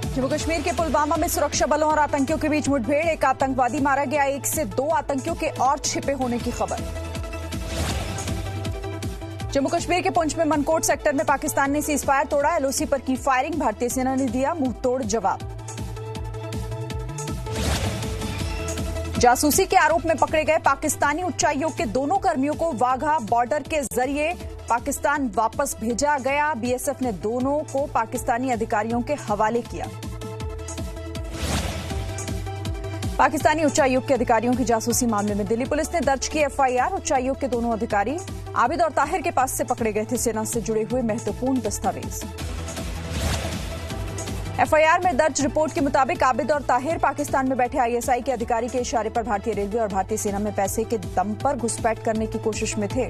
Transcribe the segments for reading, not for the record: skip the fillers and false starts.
जम्मू कश्मीर के पुलवामा में सुरक्षा बलों और आतंकियों के बीच मुठभेड़, एक आतंकवादी मारा गया, 1 से 2 आतंकियों के और छिपे होने की खबर। जम्मू कश्मीर के पुंछ में मनकोट सेक्टर में पाकिस्तान ने सीजफायर तोड़ा, एलओसी पर की फायरिंग, भारतीय सेना ने दिया मुंहतोड़ जवाब। जासूसी के आरोप में पकड़े गए पाकिस्तानी उच्चायोग के दोनों कर्मियों को वाघा बॉर्डर के जरिए पाकिस्तान वापस भेजा गया, बीएसएफ ने दोनों को पाकिस्तानी अधिकारियों के हवाले किया। पाकिस्तानी उच्चायोग के अधिकारियों की जासूसी मामले में दिल्ली पुलिस ने दर्ज की एफआईआर, उच्चायोग के दोनों अधिकारी आबिद और ताहिर के पास से पकड़े गए थे सेना से जुड़े हुए महत्वपूर्ण दस्तावेज। एफआईआर में दर्ज रिपोर्ट के मुताबिक आबिद और ताहिर पाकिस्तान में बैठे आईएसआई के अधिकारी के इशारे पर भारतीय रेलवे और भारतीय सेना में पैसे के दम पर घुसपैठ करने की कोशिश में थे।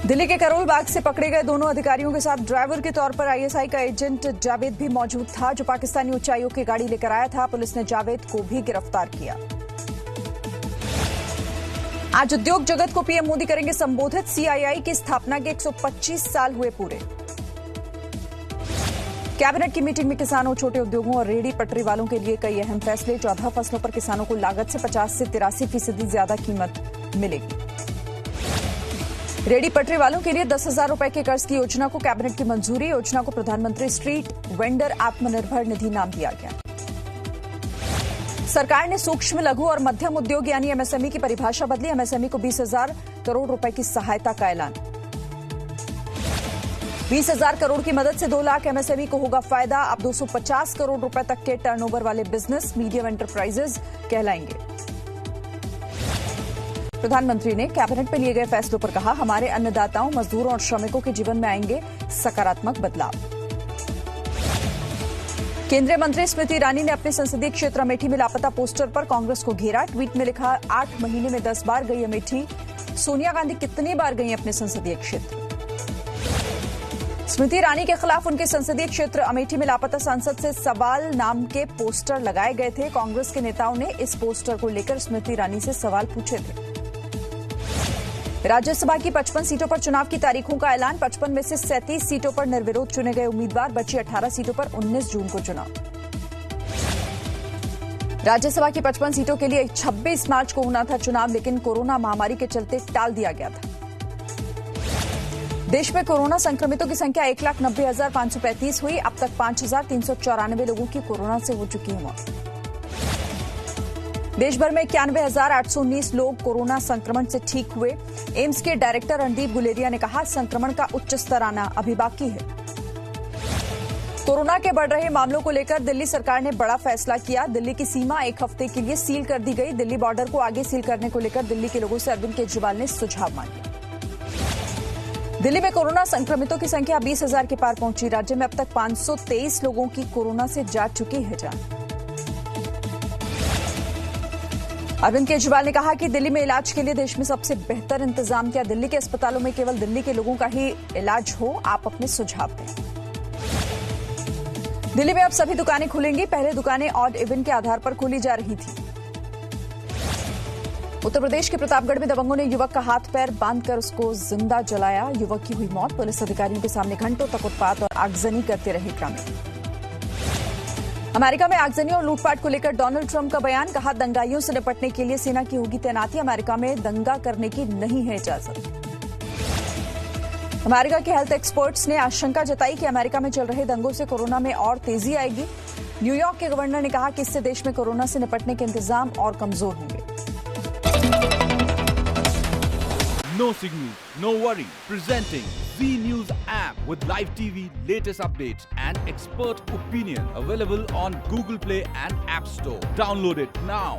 दिल्ली के करोल बाग से पकड़े गए दोनों अधिकारियों के साथ ड्राइवर के तौर पर आईएसआई का एजेंट जावेद भी मौजूद था, जो पाकिस्तानी उच्चायोग की गाड़ी लेकर आया था। पुलिस ने जावेद को भी गिरफ्तार किया। आज उद्योग जगत को पीएम मोदी करेंगे संबोधित, सीआईआई की स्थापना के 125 साल हुए पूरे। कैबिनेट की मीटिंग में किसानों, छोटे उद्योगों और रेहड़ी पटरी वालों के लिए कई अहम फैसले। 14 फसलों पर किसानों को लागत से 50 से 83% ज्यादा कीमत मिलेगी। रेहड़ी पटरी वालों के लिए 10,000 रुपए के कर्ज की योजना को कैबिनेट की मंजूरी, योजना को प्रधानमंत्री स्ट्रीट वेंडर आत्मनिर्भर निधि नाम दिया गया। सरकार ने सूक्ष्म, लघु और मध्यम उद्योग यानी एमएसएमई की परिभाषा बदली, एमएसएमई को 20,000 करोड़ रुपए की सहायता का ऐलान। 20,000 करोड़ की मदद से 2 लाख एमएसएमई को होगा फायदा। अब 250 करोड़ रुपए तक के टर्नओवर वाले बिजनेस मीडियम एंटरप्राइजेज कहलाएंगे। प्रधानमंत्री ने कैबिनेट में लिए गए फैसलों पर कहा, हमारे अन्नदाताओं, मजदूरों और श्रमिकों के जीवन में आएंगे सकारात्मक बदलाव। केंद्रीय मंत्री स्मृति ईरानी ने अपने संसदीय क्षेत्र अमेठी में लापता पोस्टर पर कांग्रेस को घेरा, ट्वीट में लिखा, 8 महीने में 10 बार गई अमेठी, सोनिया गांधी कितनी बार गई अपने संसदीय क्षेत्र। स्मृति ईरानी के खिलाफ उनके संसदीय क्षेत्र अमेठी में लापता सांसद से सवाल नाम के पोस्टर लगाए गए थे। कांग्रेस के नेताओं ने इस पोस्टर को लेकर स्मृति ईरानी से सवाल पूछे थे। राज्यसभा की 55 सीटों पर चुनाव की तारीखों का ऐलान, 55 में से 37 सीटों पर निर्विरोध चुने गए उम्मीदवार, बची 18 सीटों पर 19 जून को चुनाव। राज्यसभा की 55 सीटों के लिए 26 मार्च को होना था चुनाव, लेकिन कोरोना महामारी के चलते टाल दिया गया था। देश में कोरोना संक्रमितों की संख्या 1,90,535 हुई, अब तक 5,394 लोगों की कोरोना से हो चुकी है मौत। देश भर में 91,819 लोग कोरोना संक्रमण से ठीक हुए। एम्स के डायरेक्टर रणदीप गुलेरिया ने कहा, संक्रमण का उच्च स्तर आना अभी बाकी है। कोरोना के बढ़ रहे मामलों को लेकर दिल्ली सरकार ने बड़ा फैसला किया, दिल्ली की सीमा 1 हफ्ते के लिए सील कर दी गई। दिल्ली बॉर्डर को आगे सील करने को लेकर दिल्ली के लोगों से अरविंद केजरीवाल ने सुझाव मांगे। दिल्ली में कोरोना संक्रमितों की संख्या 20,000 के पार पहुंची। राज्य में अब तक 523 लोगों की कोरोना से जा चुकी है जान। अरविंद केजरीवाल ने कहा कि दिल्ली में इलाज के लिए देश में सबसे बेहतर इंतजाम किया। दिल्ली के अस्पतालों में केवल दिल्ली के लोगों का ही इलाज हो, आप अपने सुझाव दें। दिल्ली में अब सभी दुकानें खुलेंगी, पहले दुकानें ऑड इवन के आधार पर खोली जा रही थी। उत्तर प्रदेश के प्रतापगढ़ में दबंगों ने युवक का हाथ पैर बांधकर उसको जिंदा जलाया, युवक की हुई मौत। पुलिस अधिकारियों के सामने घंटों तक उत्पात और आगजनी करते रहे ग्रामीण। अमेरिका में आगजनी और लूटपाट को लेकर डोनाल्ड ट्रंप का बयान, कहा, दंगाइयों से निपटने के लिए सेना की होगी तैनाती, अमेरिका में दंगा करने की नहीं है इजाजत। अमेरिका के हेल्थ एक्सपर्ट्स ने आशंका जताई कि अमेरिका में चल रहे दंगों से कोरोना में और तेजी आएगी। न्यूयॉर्क के गवर्नर ने कहा कि इससे देश में कोरोना से निपटने के इंतजाम और कमजोर होंगे। No signal, no worry. Presenting Zee News app with live TV, latest updates and expert opinion. Available on Google Play and App Store. Download it now.